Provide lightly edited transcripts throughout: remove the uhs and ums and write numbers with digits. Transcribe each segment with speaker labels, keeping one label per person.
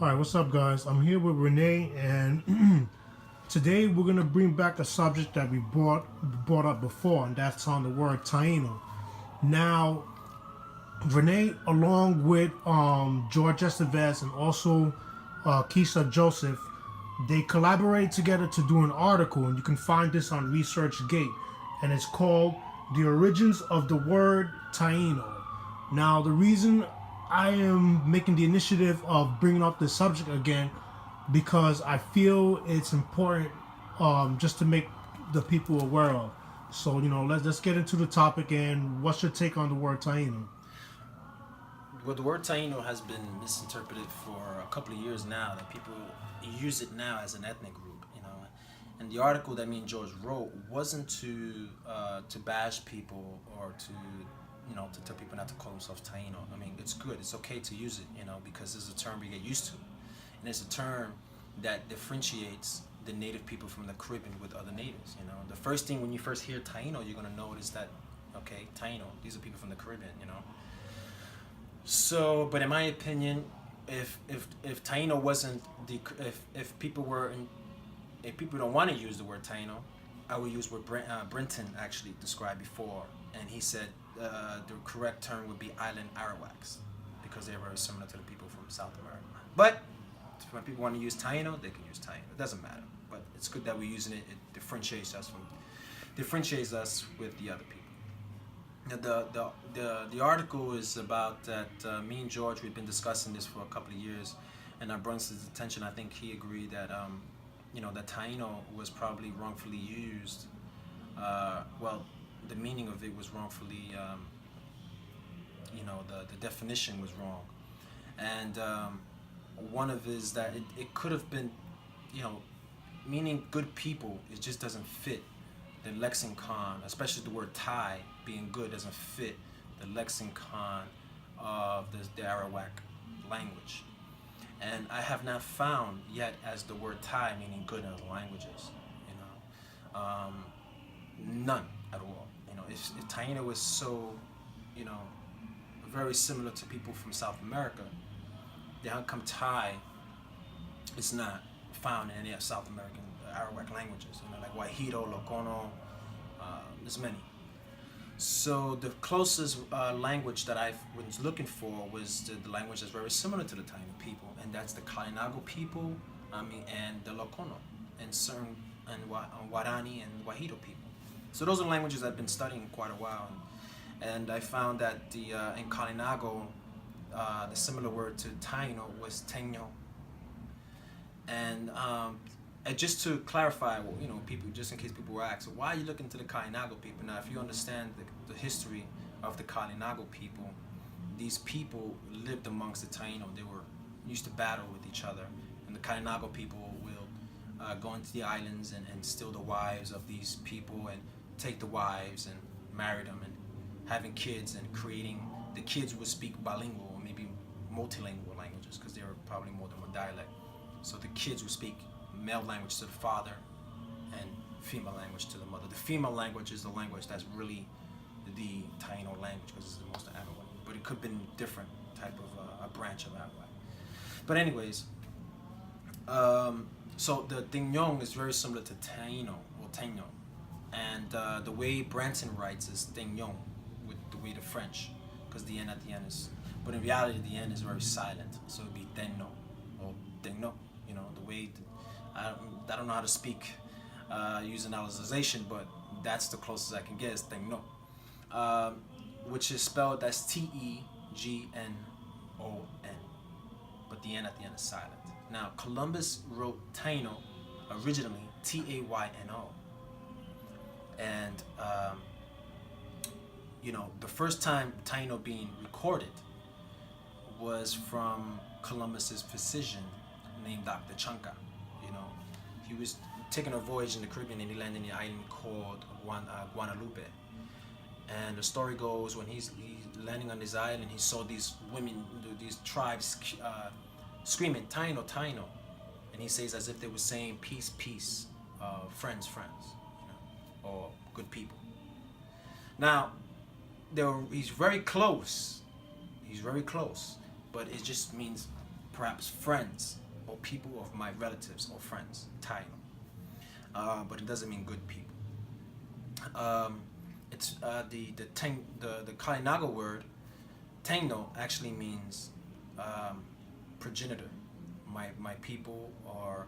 Speaker 1: Hi, what's up, guys? I'm here with Rene, and today we're gonna bring back a subject that we brought up before, and that's on the word Taino. Now, Rene, along with Jorge Estevez and also Keisha Joseph, they collaborated together to do an article, and you can find this on ResearchGate, and it's called "The Origins of the Word Taino." Now, the reason I am making the initiative of bringing up this subject again because I feel it's important just to make the people aware of. So, let's get into the topic. And what's your take on the word Taino?
Speaker 2: Well, the word Taino has been misinterpreted for a couple of years now. That people use it now as an ethnic group, And the article that me and George wrote wasn't to bash people or to tell people not to call themselves Taino. I mean, it's good. It's okay to use it, because it's a term we get used to, and it's a term that differentiates the native people from the Caribbean with other natives. The first thing when you first hear Taino, you're gonna notice that, okay, Taino, these are people from the Caribbean. So, but in my opinion, if Taino wasn't if people if people don't want to use the word Taino, I would use what Brenton actually described before, and he said the correct term would be island Arawaks because they're very similar to the people from South America. But when people want to use Taino, they can use Taino. It doesn't matter, but it's good that we're using it. It differentiates us with the other people. The article is about that me and George, we've been discussing this for a couple of years, and I brought to his attention. I think he agreed that that Taino was probably wrongfully used. Well, the meaning of it was wrongfully. The definition was wrong, and one of it is that it could have been, meaning good people. It just doesn't fit the lexicon, especially the word Thai being good doesn't fit the lexicon of the Arawak language. And I have not found yet as the word Thai meaning good in other languages. None at all. If Taino is so, very similar to people from South America, then how come Thai is not found in any of South American Arawak languages? Like Wahito, Lokono, there's many. So the closest language that I was looking for was the language that's very similar to the Taino people, and that's the Kalinago people, and the Lokono, and certain and Guarani and Wahito people. So those are languages I've been studying quite a while, and I found that in Kalinago, the similar word to Taino was Teño, and just to clarify, people, just in case people were asked, why are you looking to the Kalinago people? Now, if you understand the history of the Kalinago people, these people lived amongst the Taino. They were used to battle with each other, and the Kalinago people will go into the islands and steal the wives of these people and take the wives and marry them and having kids and creating. The kids would speak bilingual or maybe multilingual languages because there were probably more than one dialect. So the kids would speak male language to the father and female language to the mother. The female language is the language that's really the Taino language because it's the most Arawak, but it could have been different type of a branch of Arawak. But anyways, so the Tingnyong is very similar to Taino or Taino, and the way Branson writes is Tingnyong with the way the French, because the N at the end is, but in reality the N is very silent, so it'd be Tenno or Tingno. The way I don't know how to speak using analyzation, but that's the closest I can get is Tingno, which is spelled as Tegnon, but the N at the end is silent. Now, Columbus wrote Taino originally Tayno, and the first time Taino being recorded was from Columbus's physician named Dr. Chanca. He was taking a voyage in the Caribbean and he landed in an island called Guadalupe. And the story goes, when he's landing on this island, he saw these women, these tribes screaming, Taino, Taino. And he says as if they were saying, peace, peace, friends, friends, or good people. Now, he's very close, but it just means perhaps friends or people of my relatives or friends, Taino. But it doesn't mean good people. It's the Kalinago word Taino actually means progenitor, my people or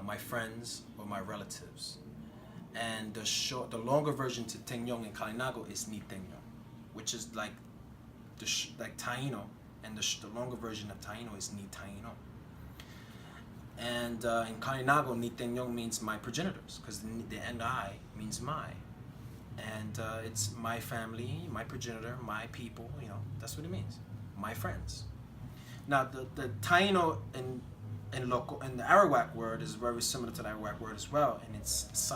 Speaker 2: my friends or my relatives. And the longer version to Tenyong in Kalinago is Ni Tenyong, which is like Taino, and the longer version of Taino is Ni Taino. And in Kalinago, Ni Tenyong means my progenitors, because the Ni means my. And it's my family, my progenitor, my people, that's what it means. My friends. Now, the Taino in the Arawak word is very similar to the Arawak word as well, and it's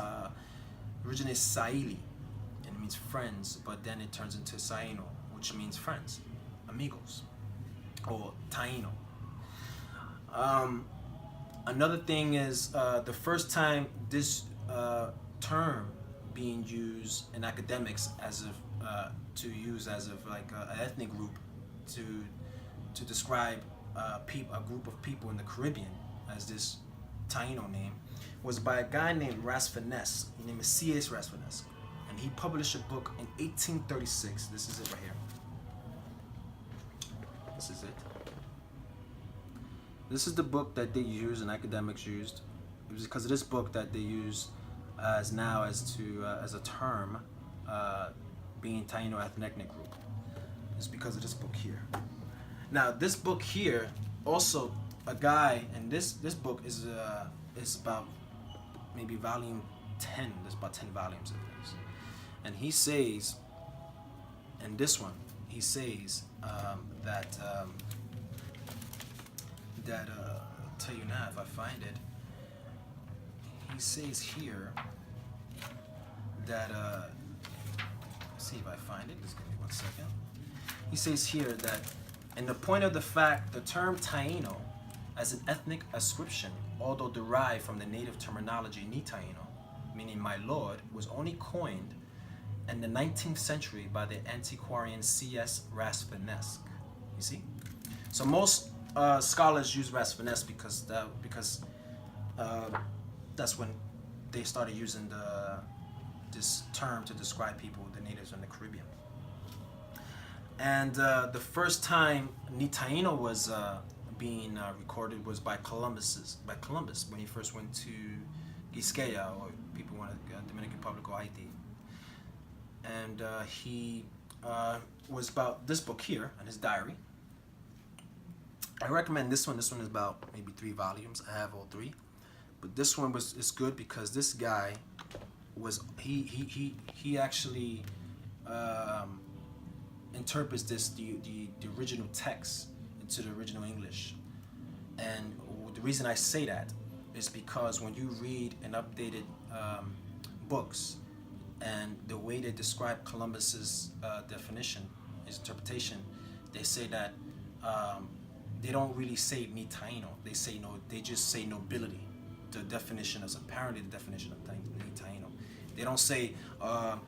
Speaker 2: originally Saili, and it means friends, but then it turns into Saino, which means friends, amigos, or Taino. Another thing is the first time this term being used in academics as of like an ethnic group to describe a group of people in the Caribbean as this Taino name was by a guy named Rasfinesque. His name is C.S. Rasfinesque, and he published a book in 1836. This is it right here. This is it. This is the book that they use and academics used. It was because of this book that they use as a term being Taino ethnic group. It's because of this book here. Now this book here also a guy, and this book is about maybe volume 10. There's about 10 volumes of this, and he says, in this one, he says that I'll tell you now if I find it. He says here that let's see if I find it. Just give me 1 second. He says here that in the point of the fact, the term Taino as an ethnic ascription, although derived from the native terminology Ni Taino, meaning my lord, was only coined in the 19th century by the antiquarian C.S. Rasfinesque. You see? So most scholars use Rasfinesque because that's when they started using this term to describe people, the natives in the Caribbean. And the first time Ni Taino was being recorded was by Columbus when he first went to Quisqueya, or people want Dominican Republic or Haiti. And he was about this book here in his diary. I recommend this one. This one is about maybe 3 volumes. I have all 3. But this one is good because this guy he actually interprets the original text into the original English. And the reason I say that is because when you read an updated books and the way they describe Columbus's definition, his interpretation, they say that they don't really say Ni Taino. They say no. They just say nobility. The definition is apparently the definition of Ni Taino. They don't say, the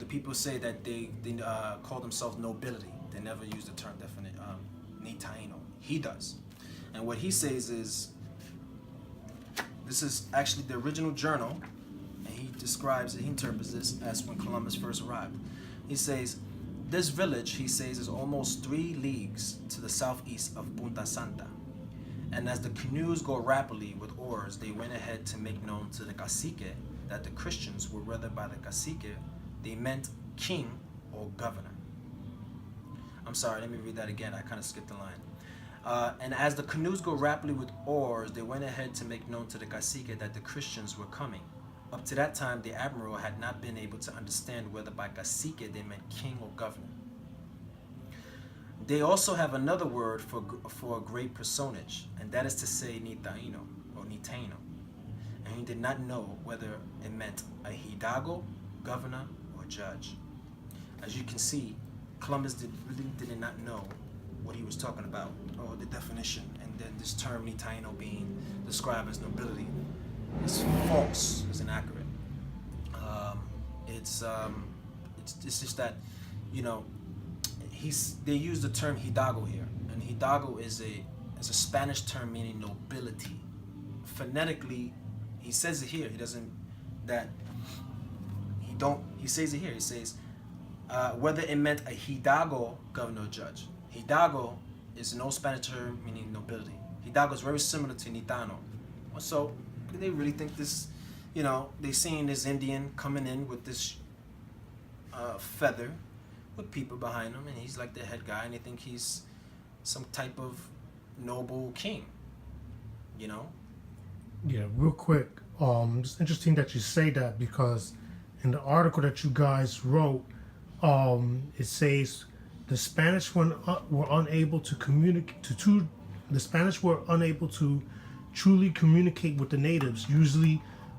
Speaker 2: people say that they call themselves nobility. They never use the term Ni Taino. He does. And what he says is, this is actually the original journal, and he interprets this as when Columbus first arrived. He says, this village, he says, is almost 3 leagues to the southeast of Punta Santa. And as the canoes go rapidly with oars, they went ahead to make known to the Cacique that the Christians were, whether by the Cacique, they meant king or governor. I'm sorry, let me read that again. I kind of skipped the line. And as the canoes go rapidly with oars, they went ahead to make known to the Cacique that the Christians were coming. Up to that time, the admiral had not been able to understand whether by Cacique they meant king or governor. They also have another word for a great personage, and that is to say Ni Taino or Ni Taino. And he did not know whether it meant a hidalgo, governor, or judge. As you can see, Columbus really did not know what he was talking about, or the definition, and then this term Ni Taino being described as nobility is false, is inaccurate. It's just that, they use the term hidalgo here, and Hidalgo is a Spanish term meaning nobility. Phonetically, he says it here. He doesn't that he don't. He says it here. He says whether it meant a Hidalgo governor or judge. Hidalgo is an old Spanish term meaning nobility. Hidalgo is very similar to Taino. So they really think this, they seeing this Indian coming in with this feather with people behind him, and he's like the head guy, and they think he's some type of noble king,
Speaker 1: Yeah, real quick. It's interesting that you say that because in the article that you guys wrote, it says the Spanish were unable to communicate the Spanish were unable to truly communicate with the natives,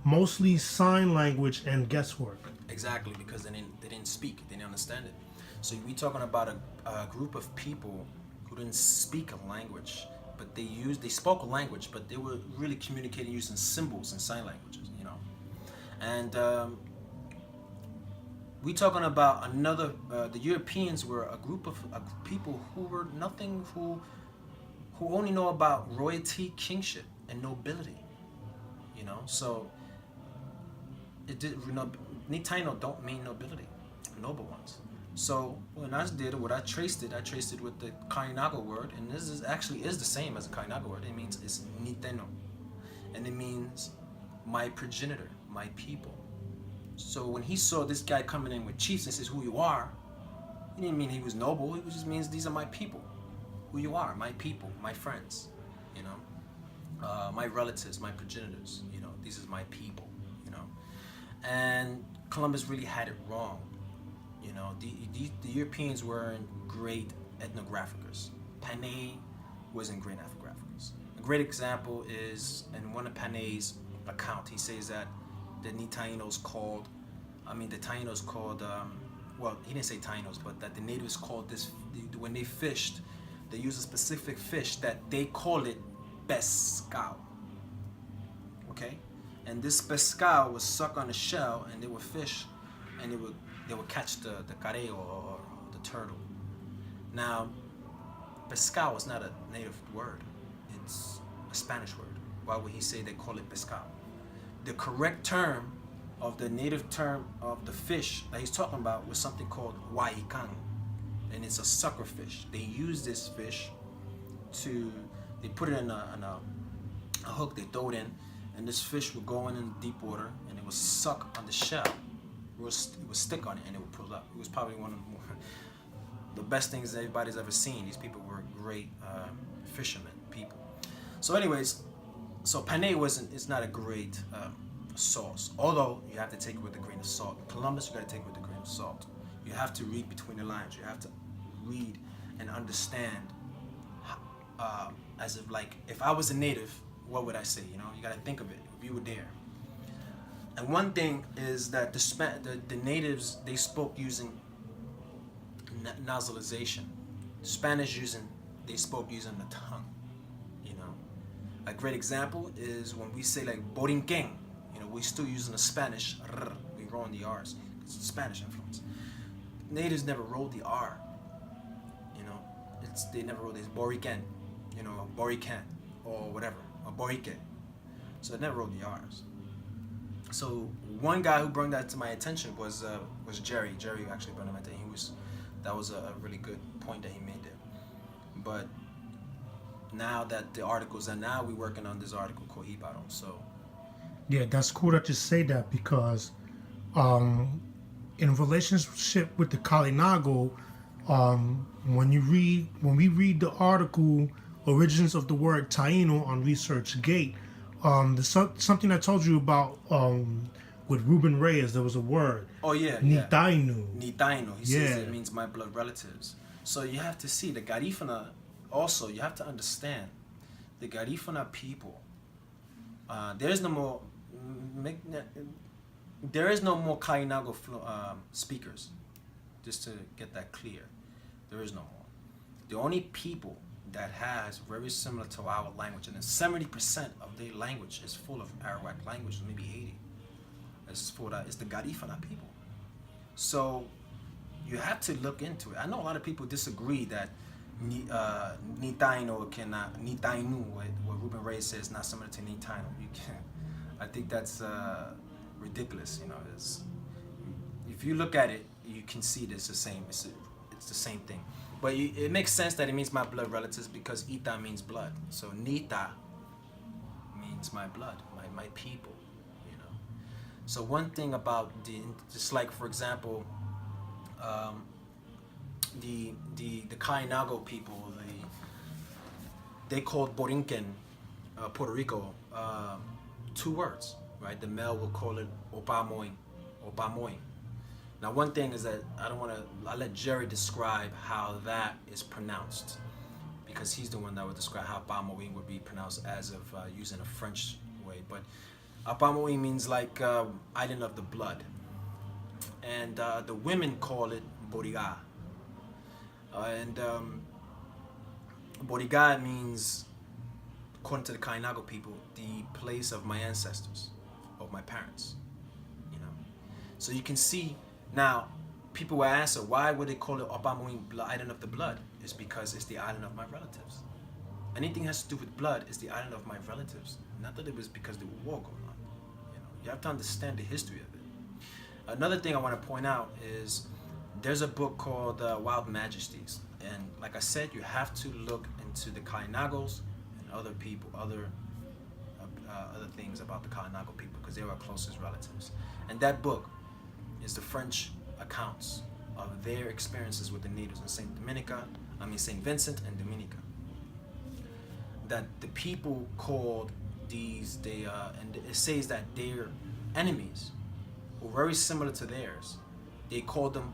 Speaker 1: mostly sign language and guesswork.
Speaker 2: Exactly, because they didn't speak, they didn't understand it. So we talking about a group of people who didn't speak a language, but they spoke a language, but they were really communicating using symbols and sign languages, And we talking about another. The Europeans were a group of people who were nothing, who only know about royalty, kingship, and nobility. So it did. Taino don't mean nobility, noble ones. So when I did it, I traced it with the Kainaga word, and this is the same as the Kainaga word. It means it's Niteno, and it means my progenitor, my people. So when he saw this guy coming in with chiefs and says who you are, he didn't mean he was noble. It just means these are my people, who you are, my people, my friends, my relatives, my progenitors. These are my people. And Columbus really had it wrong. The Europeans weren't great ethnographers. Panay wasn't great ethnographers. A great example is in one of Panay's account, he says that the Taínos called, well, he didn't say Taínos, but that the natives called this, when they fished, they use a specific fish that they call it pescado. Okay? And this pescado was suck on the shell, and they would fish, and they would catch the careo or the turtle. Now, pescado is not a native word; it's a Spanish word. Why would he say they call it pescado? The correct term of the native term of the fish that he's talking about was something called huaycan, and it's a sucker fish. They use this fish they put it in a hook, they throw it in, and this fish would go in deep water, and it would suck on the shell. It would stick on it, and it would pull up. It was probably one of the best things everybody's ever seen. These people were great fishermen, people. So anyways, so Panay it's not a great sauce, although you have to take it with a grain of salt. Columbus, you got to take it with a grain of salt. You have to read between the lines. You have to read and understand as if, like, if I was a native, what would I say? You got to think of it if you were there. And one thing is that the natives, they spoke using nasalization. Spanish they spoke using the tongue. A great example is when we say like borinquen. We're still using the Spanish. We roll the R's. It's Spanish influence. Natives never rolled the R. They never wrote this boriquen, boriquen, or whatever, or borique. So they never wrote the R's. So one guy who brought that to my attention was Jerry. Jerry actually brought him attention. That was a really good point that he made there. But now that the articles, and now we're working on this article called Ibaro. So
Speaker 1: yeah, that's cool that you say that because in relationship with the Kalinago, when we read the article Origins of the Word Taino on ResearchGate, something I told you about with Ruben Reyes, there was a word.
Speaker 2: Oh yeah,
Speaker 1: Nitainu.
Speaker 2: Nitainu. He says it means my blood relatives. So you have to see the Garifuna. Also, you have to understand the Garifuna people. There is no more Kainago speakers. Just to get that clear, there is no more. The only people that has very similar to our language, and then 70% of their language is full of Arawak language, maybe 80. It's the Garifuna people. So you have to look into it. I know a lot of people disagree that Ni Taino cannot, Ni Tainu, what Ruben Reyes says, not similar to Ni Taino. You can't. I think that's ridiculous. You know, if you look at it, you can see it's the same. It's the same thing. But it makes sense that it means my blood relatives because Ita means blood. So Nita means my blood, my people. You know. So one thing about just like for example, the Kainago people, they called Borinquen, Puerto Rico, 2 words, right? The male will call it Opamoing. Now one thing is that I'll let Jerry describe how that is pronounced, because he's the one that would describe how Opamoing would be pronounced as of using a French way. But Opamoing means like island of the blood. And the women call it Boriga. Boriga means, according to the Kainago people, the place of my ancestors, of my parents. You know, so you can see now. People will answer, why would they call it Opamoing, island of the blood? It's because it's the island of my relatives. Anything has to do with blood is the island of my relatives. Not that it was because there was war going on. You know, you have to understand the history of it. Another thing I want to point out is there's a book called Wild Majesties, and like I said, you have to look into the Kainagos and other people, other things about the Kainago people, because they were our closest relatives. And that book is the French accounts of their experiences with the natives in Saint Vincent and Dominica. That the people called and it says that their enemies were very similar to theirs. They called them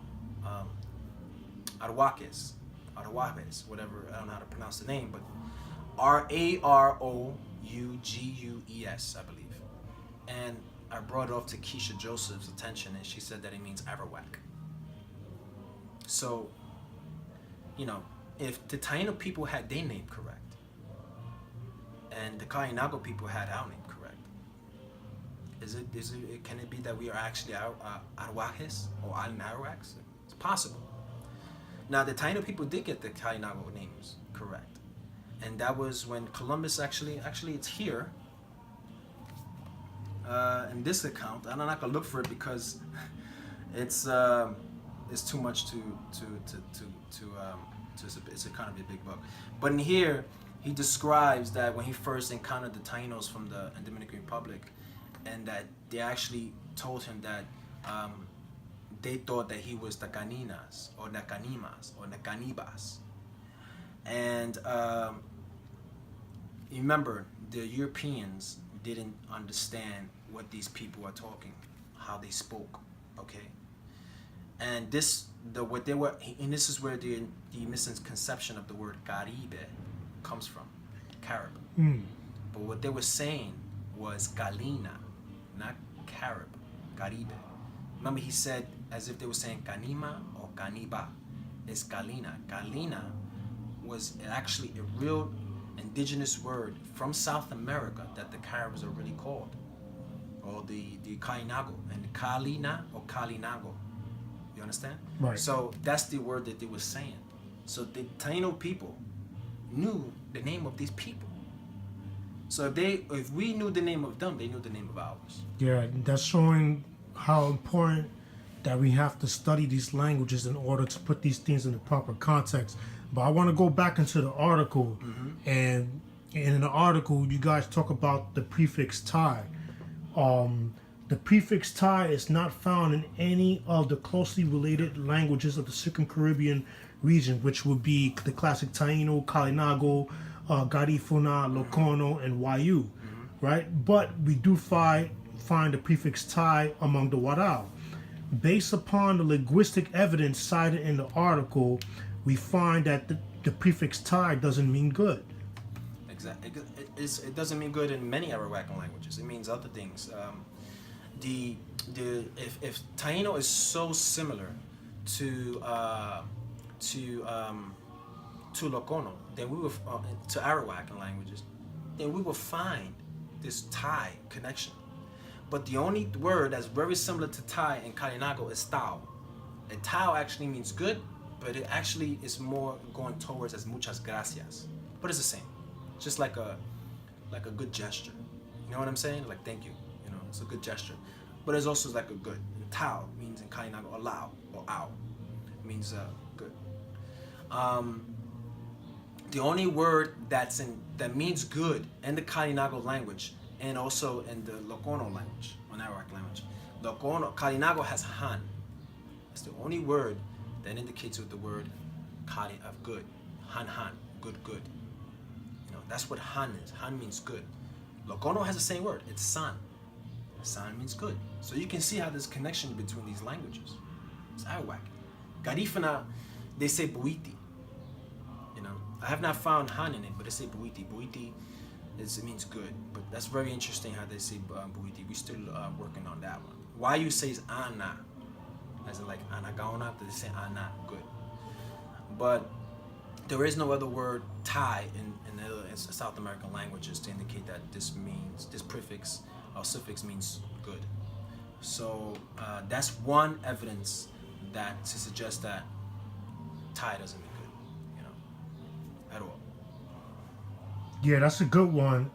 Speaker 2: Arawaques, whatever, I don't know how to pronounce the name, but Rarougues, I believe. And I brought it off to Keisha Joseph's attention, and she said that it means Arawak. So, you know, if the Taino people had their name correct, and the Kainago people had our name correct, can it be that we are actually Arawaques or Island Arawaks? It's possible. Now, the Taino people did get the Kainago names correct, and that was when Columbus actually it's here. In this account, I'm not gonna look for it because it's too much it's a kind of a big book. But in here, he describes that when he first encountered the Tainos from the Dominican Republic, and that they actually told him that they thought that he was Tacaninas or Nakanimas or Nakanibas. And remember, the Europeans didn't understand what these people are talking, how they spoke, okay? And this is where the misconception of the word Caribe comes from, Carib. But what they were saying was Galina, not Carib, Caribe. Remember, he said as if they were saying Canima or Caniba. It's Galina. Galina was actually a real indigenous word from South America that the Caribs are really called, or the Kainago, and Kalina or Kalinago. You understand?
Speaker 1: Right.
Speaker 2: So that's the word that they were saying. So the Taino people knew the name of these people. So if we knew the name of them, they knew the name of ours.
Speaker 1: Yeah, that's showing how important that we have to study these languages in order to put these things in the proper context. But I want to go back into the article, and in the article, you guys talk about the prefix Thai. The prefix Thai is not found in any of the closely related languages of the Circum-Caribbean region, which would be the classic Taino, Kalinago, Garifuna, Locono, and Wayu, right? But we do find the prefix Thai among the Warao. Based upon the linguistic evidence cited in the article, we find that the prefix Thai doesn't mean good.
Speaker 2: Exactly. It doesn't mean good in many Arawakan languages. It means other things. If Taino is so similar to Locono, then we will to Arawakan languages, then we will find this Thai connection. But the only word that's very similar to Thai and Kalinago is Tao. And Tao actually means good, but it actually is more going towards as muchas gracias. But it's the same, just like a good gesture. You know what I'm saying? Like thank you. You know, it's a good gesture. But it's also like a good. And tau means in Kainago allow or ow. It means good. The only word that means good in the Kalinago language and also in the Lokono language, or Arawak language. Kalinago has han. It's the only word that indicates with the word Kali of good. Han, good. You know, that's what han is. Han means good. Lokono has the same word. It's san. San means good. So you can see how there's connection between these languages. It's Arawak. Garifuna, they say buiti. You know, I have not found han in it, but they say buiti. Buiti it means good, but that's very interesting how they say buiti. We're still working on that one. Why you say is ana, as in like anagaona, they say ana, good. But there is no other word Thai in South American languages to indicate that this prefix or suffix means good. So that's one evidence that to suggest that Thai doesn't mean good, you know, at all.
Speaker 1: Yeah, that's a good one.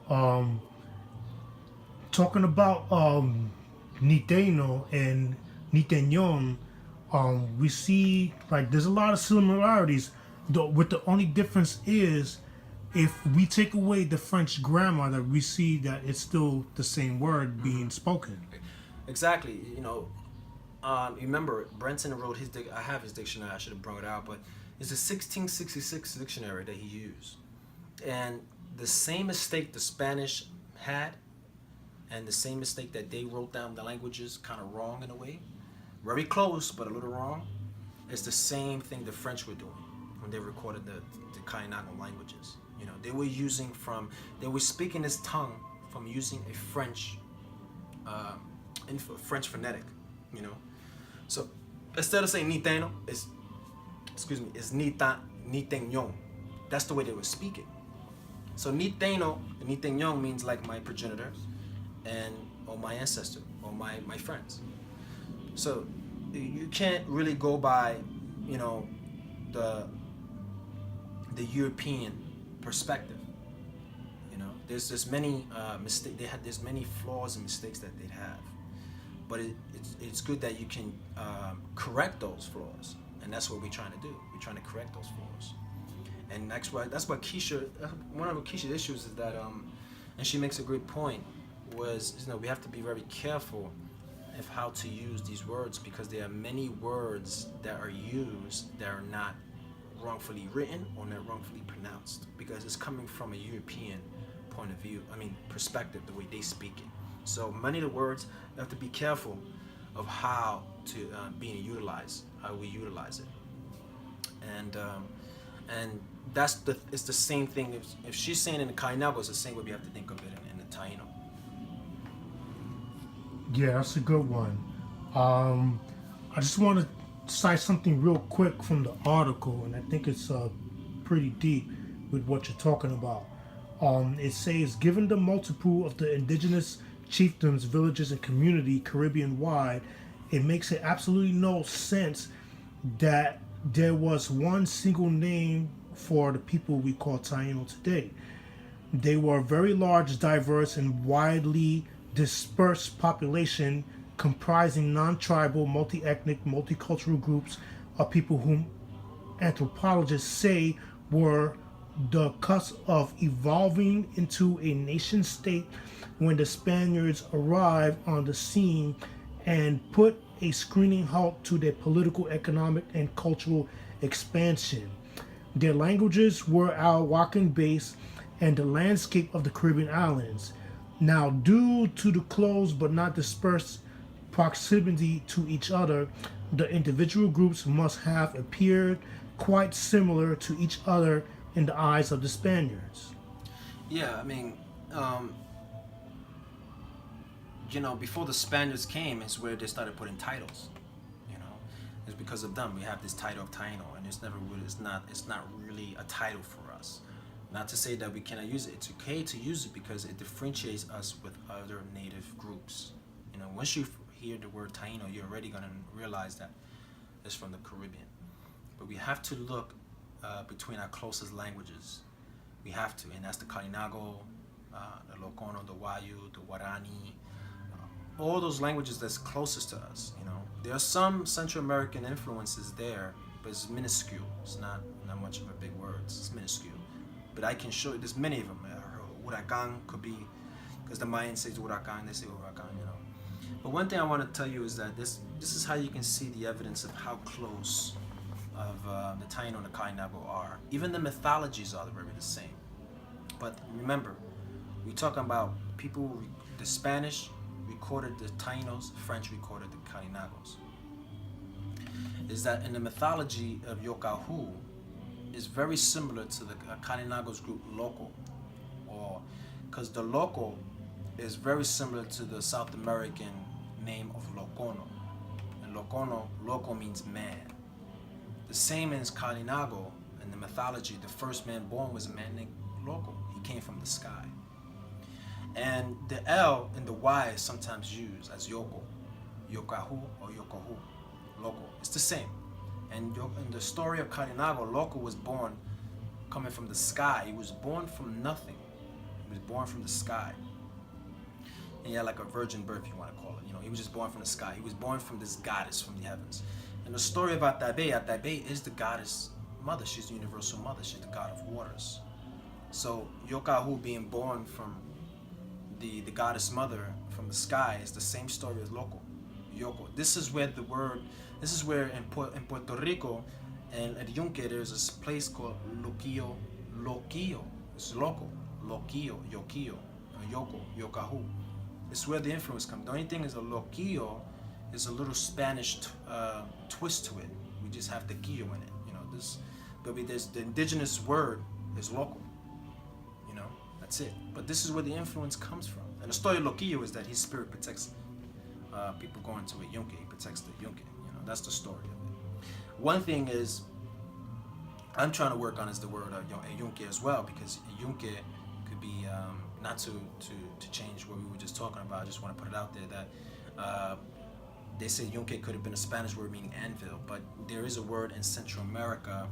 Speaker 1: Talking about Niteno and Nitenyon, we see like there's a lot of similarities. With the only difference is if we take away the French grammar, that we see that it's still the same word being spoken.
Speaker 2: Exactly. You know, remember Brenton wrote I have his dictionary. I should have brought it out, but it's a 1666 dictionary that he used, and the same mistake the Spanish had, and the same mistake that they wrote down the languages kind of wrong in a way, very close but a little wrong. It's the same thing the French were doing when they recorded the Kainago languages. You know, they were speaking this tongue from using a French phonetic. You know, so instead of saying Niteno, it's Nitenyon. That's the way they were speaking. So Niteno and Nitenyon means like my progenitor, or my ancestor, or my friends. So you can't really go by, you know, the European perspective. You know, there's many there's many flaws and mistakes that they'd have, but it's good that you can correct those flaws, and that's what we're trying to do. We're trying to correct those flaws, and that's what Keisha. One of Keisha's issues is that, and she makes a great point, was, you know, we have to be very careful of how to use these words, because there are many words that are used that are not wrongfully written or not wrongfully pronounced, because it's coming from a European point of view, perspective, the way they speak it. So many of the words, you have to be careful of how to how we utilize it. And it's the same thing. If she's saying in the Kainago, it's the same way we have to think of it in the Taino.
Speaker 1: Yeah, that's a good one. I just want to cite something real quick from the article, and I think it's pretty deep with what you're talking about. It says, given the multiple of the indigenous chiefdoms, villages, and community Caribbean-wide, it makes it absolutely no sense that there was one single name for the people we call Taino today. They were a very large, diverse, and widely dispersed population comprising non-tribal, multi-ethnic, multicultural groups of people whom anthropologists say were the cusp of evolving into a nation state when the Spaniards arrived on the scene and put a screaming halt to their political, economic, and cultural expansion. Their languages were Arawakan based, and the landscape of the Caribbean islands. Now, due to the close but not dispersed proximity to each other, the individual groups must have appeared quite similar to each other in the eyes of the Spaniards.
Speaker 2: Yeah, you know, before the Spaniards came is where they started putting titles. You know, it's because of them we have this title of Taino, and it's not really a title for us. Not to say that we cannot use it. It's okay to use it because it differentiates us with other native groups. You know, once you hear the word Taino, you're already gonna realize that it's from the Caribbean. but we have to look between our closest languages. We have to, and that's the Kalinago, the Lokono, the Wayu, the Guarani, all those languages that's closest to us. You know, there are some Central American influences there, but it's minuscule. It's not much of a big word. It's minuscule. But I can show you, there's many of them. Huracan could be, because the Mayans say Huracan, they say Huracan, you know. But one thing I want to tell you is that this is how you can see the evidence of how close of the Taino and the Kalinago are. Even the mythologies are very the same. But remember, we're talking about people, the Spanish recorded the Tainos, French recorded the Kalinagos. Is that in the mythology of Yokahu is very similar to the Kalinagos group Loco, or because the Loco is very similar to the South American name of Locono, and Loco means man. The same as Kalinago in the mythology, the first man born was a man named Loco. He came from the sky. And the L and the Y is sometimes used as Yoko, Yokahu or Yokohu, Loco. It's the same. And in the story of Kalinago, Loco was born coming from the sky. He was born from nothing. He was born from the sky. And he had like a virgin birth, if you want to call it. You know, he was just born from the sky. He was born from this goddess from the heavens. And the story of Atabe is the goddess mother. She's the universal mother. She's the god of waters. So Yokahu being born from the goddess mother from the sky is the same story as Loco, Yoko. This is where in Puerto Rico and at Yunque there's this place called Loquillo. It's Loco, Loquillo, Yoquillo, Yoko, Yokahu. It's where the influence comes. The only thing is a Loquillo is a little Spanish twist to it. We just have the guillo in it, you know. There's the indigenous word is local, you know. That's it. But this is where the influence comes from. And the story of Loquillo is that his spirit protects people going to a yunque. He protects the yunque. You know, that's the story of it. One thing is I'm trying to work on is the word yunque as well, because yunque could be not to change what we were just talking about. I just want to put it out there that they say yunque could have been a Spanish word meaning anvil, but there is a word in Central America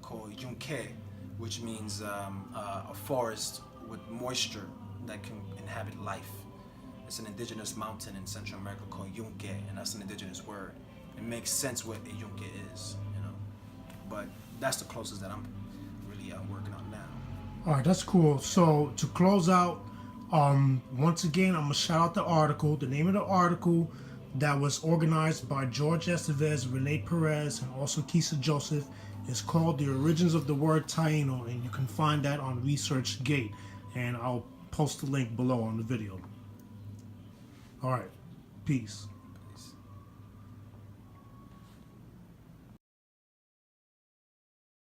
Speaker 2: called yunque, which means a forest with moisture that can inhabit life. It's an indigenous mountain in Central America called yunque, and that's an indigenous word. It makes sense what a yunque is, you know. But that's the closest that I'm really working on now.
Speaker 1: All right, that's cool. So to close out, once again, I'm gonna shout out the article. The name of the article that was organized by Jorge Estevez, Rene Perez, and also Keisha Joseph is called The Origins of the Word Taino, and you can find that on ResearchGate, and I'll post the link below on the video. All right, peace.